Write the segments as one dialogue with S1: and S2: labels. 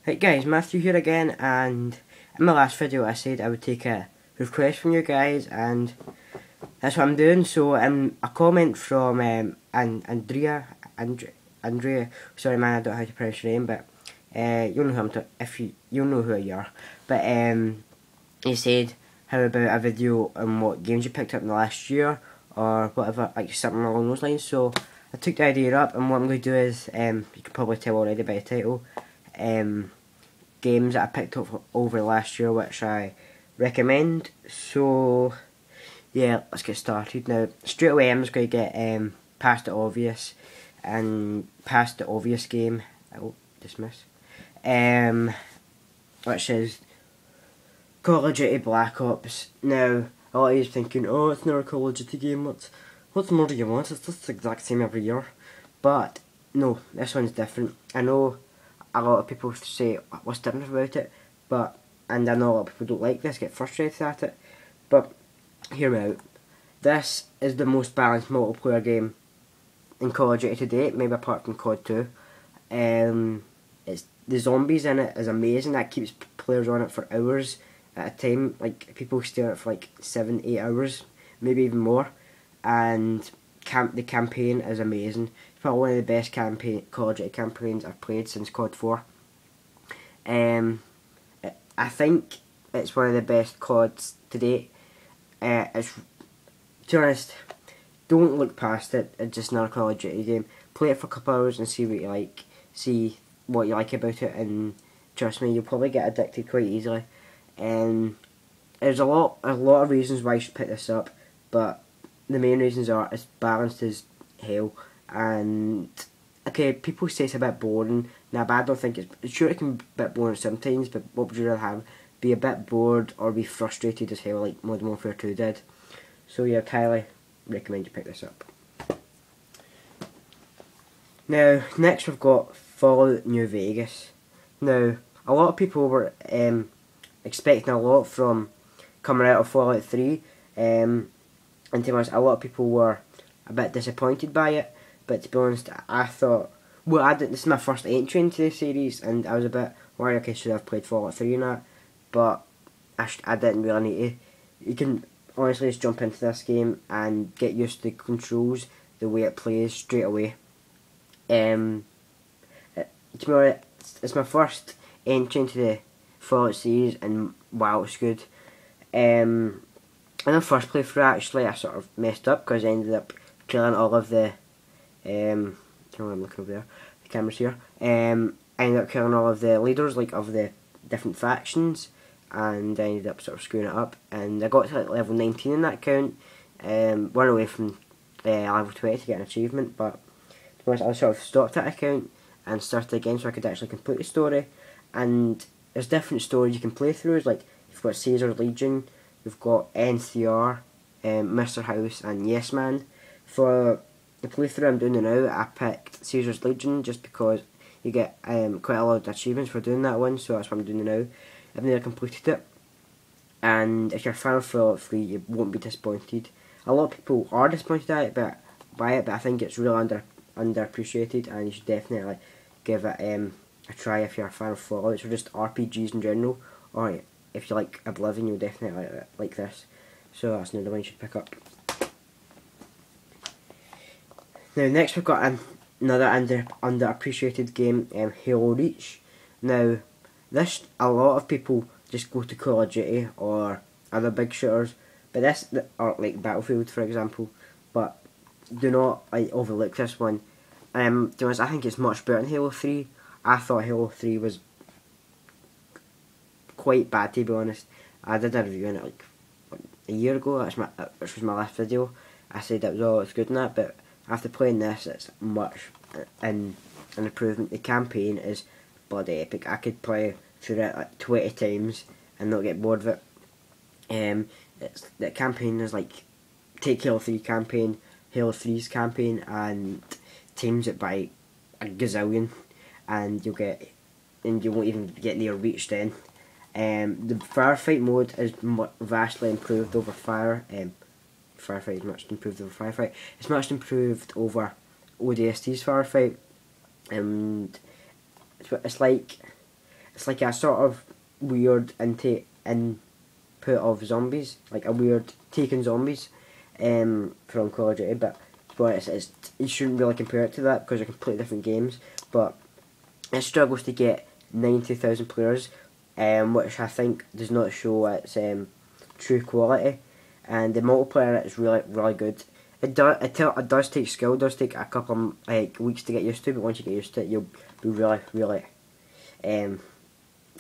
S1: Right guys, Matthew here again, and in my last video I said I would take a request from you guys, and that's what I'm doing. So a comment from Andrea, sorry man, I don't know how to pronounce your name, but you'll know who you'll know who you are. But he said, how about a video on what games you picked up in the last year, or whatever, like something along those lines. So I took the idea up, and what I'm going to do is, you can probably tell already by the title, games that I picked up over last year which I recommend. So yeah, let's get started now. Straight away I'm just going to get past the obvious, and past the obvious game, dismiss, which is Call of Duty Black Ops. Now a lot of you are thinking, oh, it's not a Call of Duty game, what more do you want? It's just the exact same every year. But no, this one's different. I know a lot of people say what's different about it, and I know a lot of people don't like this, get frustrated at it, but hear me out. This is the most balanced multiplayer game in Call of Duty to date, maybe apart from COD 2. It's the zombies in it is amazing. That keeps players on it for hours at a time. Like, people stay on it for like 7-8 hours, maybe even more. And the campaign is amazing. It's probably one of the best Call of Duty campaigns I've played since COD 4. I think it's one of the best CODs to date. To be honest, don't look past it. It's just not a Call of Duty game. Play it for a couple hours and see what you like. See what you like about it, and trust me, you'll probably get addicted quite easily. There's a lot of reasons why you should pick this up, but the main reasons are it's balanced as hell. And okay, people say it's a bit boring. Nah, but I don't think it's sure it can be a bit boring sometimes, but what would you rather have? Be a bit bored or be frustrated as hell like Modern Warfare 2 did? So yeah, highly recommend you pick this up. Now, next we've got Fallout New Vegas. Now, a lot of people were expecting a lot from coming out of Fallout 3, and to be honest, a lot of people were a bit disappointed by it. But to be honest, I thought, well, this is my first entry into the series, and I was a bit worried, okay, should I have played Fallout 3 and that? But I didn't really need to. You can honestly just jump into this game and get used to the controls, the way it plays straight away. To be honest, it's my first entry into the Fallout series, and wow, it's good. In the first playthrough, actually, I sort of messed up because I ended up killing all of the. I'm looking over there. The camera's here. I ended up killing all of the leaders, like of the different factions, and I ended up sort of screwing it up. And I got to like level 19 in that count. Went away from level 20 to get an achievement, but to be honest, I sort of stopped that account and started again so I could actually complete the story. And there's different stories you can play through. Like, you've got Caesar's Legion, you've got NCR, Mr. House, and Yes Man. For the playthrough I'm doing now, I picked Caesar's Legion just because you get quite a lot of achievements for doing that one, so that's what I'm doing now. I've never completed it, and if you're a fan of Fallout 3, you won't be disappointed. A lot of people are disappointed at it, but I think it's really underappreciated, and you should definitely give it a try if you're a fan of Fallout, or just RPGs in general, or if you like Oblivion, you'll definitely like this. So that's another one you should pick up. Now next we've got another underappreciated game, Halo Reach. Now this, a lot of people just go to Call of Duty or other big shooters, but this, or like Battlefield for example, but do not overlook this one. To be honest, I think it's much better than Halo 3. I thought Halo 3 was quite bad, to be honest. I did a review on it like a year ago, which was my last video. I said it was good in that, but after playing this, it's much an improvement. The campaign is bloody epic. I could play through it like 20 times and not get bored of it. The campaign is like, take Halo 3 campaign, Halo 3's campaign, and times it by a gazillion, and you won't even get near Reach then. The firefight mode is vastly improved over Firefight is much improved over Firefight. It's much improved over ODST's Firefight, and it's like it's like a sort of weird input of zombies, like a weird take on zombies from Call of Duty, but it's you shouldn't really compare it to that because they're completely different games. But it struggles to get 90,000 players, which I think does not show its true quality. And the multiplayer is really good. It does take skill. It does take a couple of weeks to get used to, but once you get used to it, you'll be really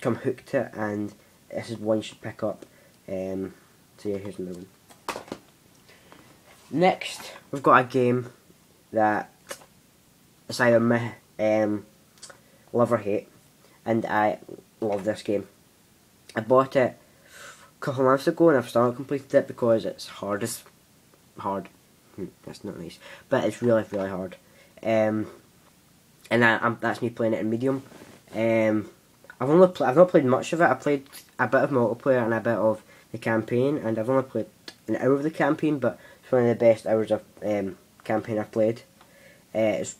S1: come hooked to it. And this is one you should pick up. So yeah, here's another one. Next, we've got a game that it's either me love or hate, and I love this game. I bought it a couple of months ago and I've still not completed it because it's hard. That's not nice, but it's really hard. And that's me playing it in medium. I've not played much of it. I played a bit of multiplayer and a bit of the campaign, and I've only played an hour of the campaign, but it's one of the best hours of campaign I've played. It's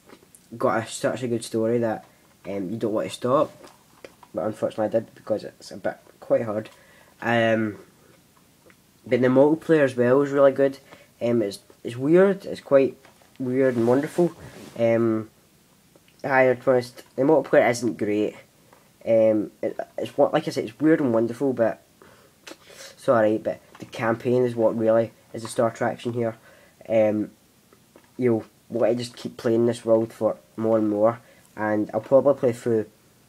S1: got such a good story that you don't want to stop, but unfortunately I did because it's a bit quite hard. But the multiplayer as well is really good. It's weird. It's quite weird and wonderful. To be honest, the multiplayer isn't great. It's what, like I said, it's weird and wonderful, but it's alright. But the campaign is what really is the star attraction here. You'll want to just keep playing this world for more and more, and I'll probably play through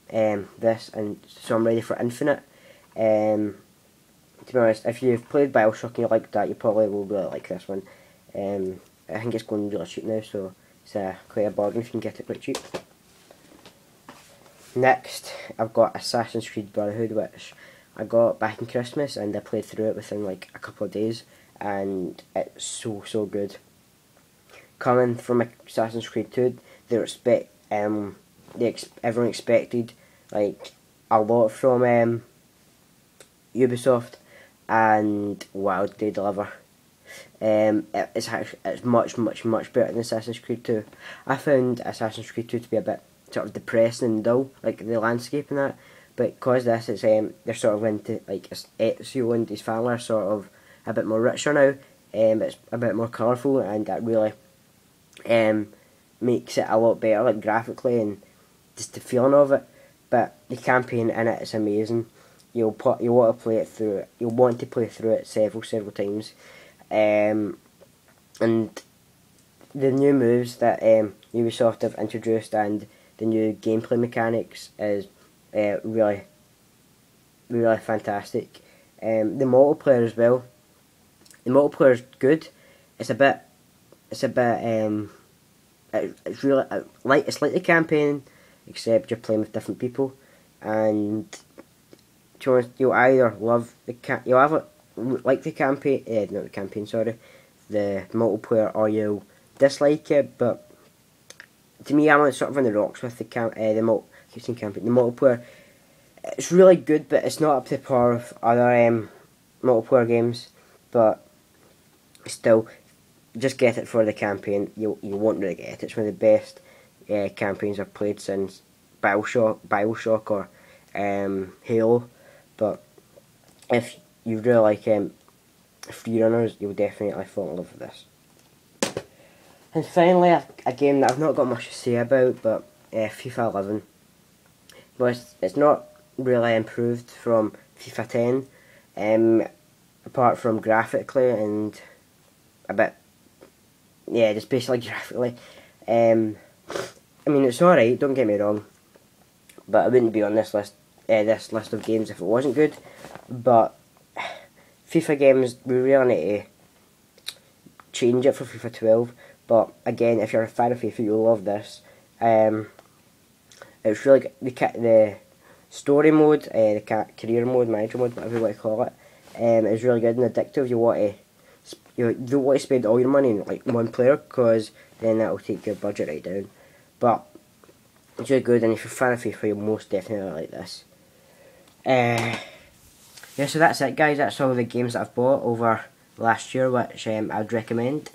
S1: this, and so I'm ready for Infinite. To be honest, if you've played Bioshock and you like that, you probably will really like this one. I think it's going really cheap now, so it's quite a bargain if you can get it quite cheap. Next, I've got Assassin's Creed Brotherhood, which I got back in Christmas, and I played through it within like a couple of days, and it's so good. Coming from Assassin's Creed 2, everyone expected like a lot from Ubisoft, and wow, they deliver. It's much better than Assassin's Creed 2. I found Assassin's Creed 2 to be a bit sort of depressing and dull, like the landscape and that. But because this, it's they're sort of into like Ezio and his family are sort of a bit more richer now. It's a bit more colourful, and that really makes it a lot better, like graphically and just the feeling of it. But the campaign in it is amazing. You'll want to play it through. You'll want to play through it several times. And the new moves that Ubisoft have introduced and the new gameplay mechanics is really fantastic. The multiplayer as well. The multiplayer is good. It's really it's like the campaign, except you're playing with different people, and you'll either love you'll have it like the campaign, not the campaign, sorry, the multiplayer, or you'll dislike it. But to me, I'm sort of on the rocks with the multiplayer. It's really good, but it's not up to par of other multiplayer games. But still, just get it for the campaign. You won't really get it. It's one of the best campaigns I've played since Bioshock or Halo. But if you really like Freerunners, you'll definitely fall in love with this. And finally, a game that I've not got much to say about, but FIFA 11. But it's not really improved from FIFA 10, apart from graphically and a bit, just basically graphically. I mean, it's alright, don't get me wrong, but I wouldn't be on this list of games if it wasn't good. But FIFA games, we really need to change it for FIFA 12. But again, if you're a fan of FIFA, you'll love this. It's really good. The story mode, the career mode, manager mode, whatever you want to call it, is really good and addictive. You don't want to spend all your money on like one player, because then that will take your budget right down. But it's really good, and if you're a fan of FIFA, you'll most definitely like this. Yeah, so that's it, guys. That's all the games that I've bought over last year, which I'd recommend.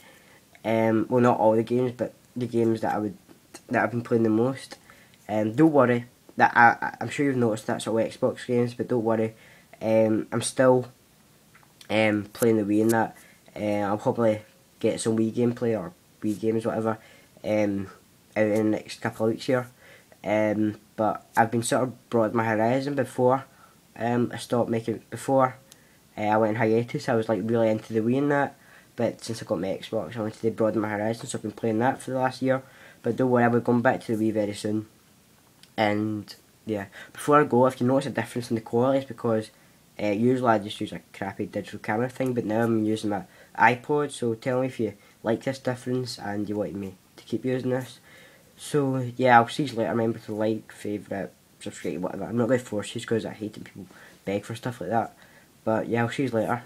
S1: Well, not all the games, but the games that I've been playing the most. Don't worry, I'm sure you've noticed that's all Xbox games, but don't worry. I'm still playing the Wii and that. I'll probably get some Wii gameplay or Wii games, whatever, out in the next couple of weeks here. But I've been sort of broad my horizon before. I stopped making before. I went in hiatus. I was like really into the Wii and that. But since I got my Xbox, I wanted to broaden my horizon, so I've been playing that for the last year. But don't worry, I'll be going back to the Wii very soon. And yeah, before I go, if you notice a difference in the quality, it's because usually I just use a crappy digital camera thing, but now I'm using my iPod. So tell me if you like this difference and you want me to keep using this. So yeah, I'll see you later. Remember to like, favourite, subscribe, whatever. I'm not going to force you because I hate when people beg for stuff like that. But yeah, I'll see you later.